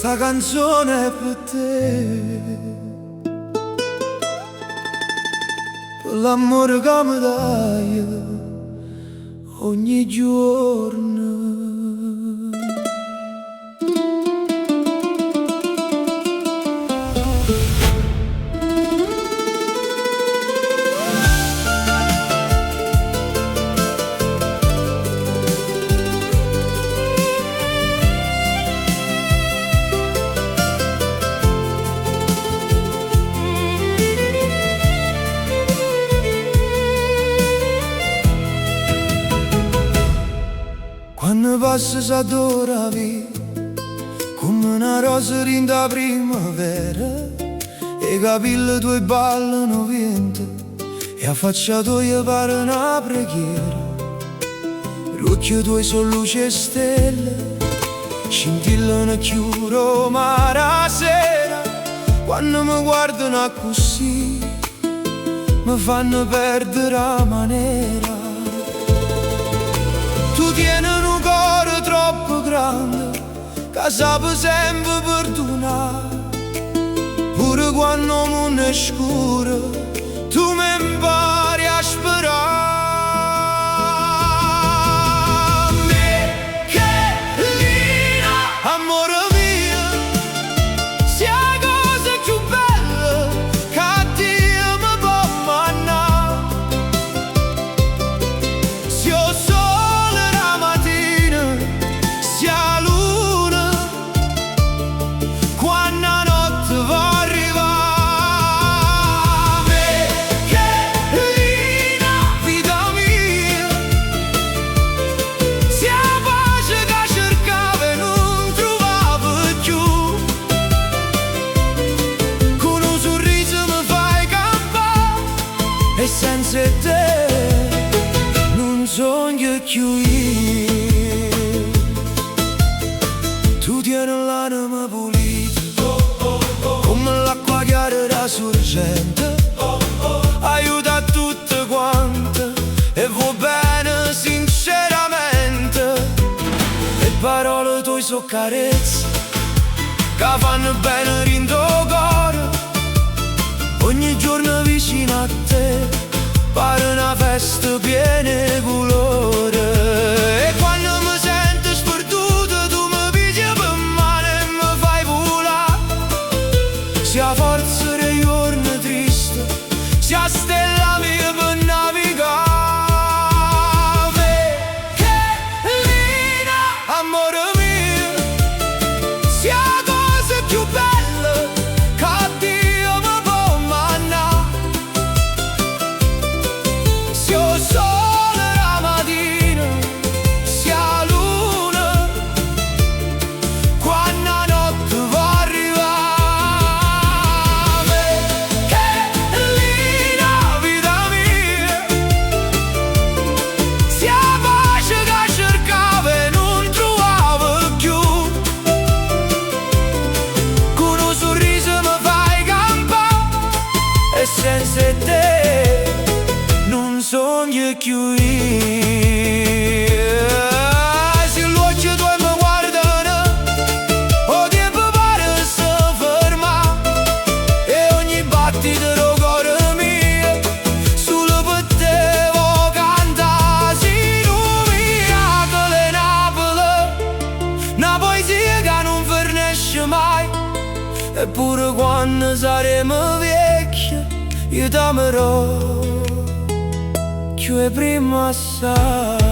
Sta canzone è per te, per l'amore che mi dai ogni giorno. Quando passa s'adora via, come una rosa rinda primavera, e i capelli tuoi ballano vento, e a faccia tua pare una preghiera. Gli occhi tuoi sono luce e stelle, scintillano chiuro mare a sera. Quando mi guardano così, mi fanno perdere la maniera. Tu tieni un cuore troppo grande, che sape sempre perdonare. Pure quando il mondo è scuro, tu mi impari a sperare. Michelina, amore mio, sia la cosa più bella che Dio mi può mandare. Se io sole la mattina, sia la luna, quando la notte va a arrivare. Michelina, vita mia, sia la pace che cercavo e non trovavo più. Con un sorriso mi fai campare, e senza te non sogno più io. Tu tieni l'anima pulita, come l'acqua chiara da sorgente, aiuta tutte quante e va bene sinceramente. Le parole tue sono carezze che fanno bene rindo cuore. Ogni giorno vicino a te pare una festa piena di colore. E quando mi sento sperduto, tu mi pigli per mano e mi fai volare. Sia la forza dei giorni tristi, sia la stella mia per navigare. Michelina, amore mio, sia la cosa più bella che Dio mi può mandare. Se io sole la mattina, sia la luna, quando la notte va a arrivare. Michelina, vita mia, sia la pace che cercavo e non trovavo più. Con un sorriso mi fai campare, e senza te non sogno più io. Se gli occhi tuoi mi guardano, o tempo pare si ferma, e ogni battito del cuore mio solo per te vuoi cantare. Si illumina che le Napoli, una poesia che non finisce mai. Eppure quando saremo vecchi, io t'amerò più e prima assai.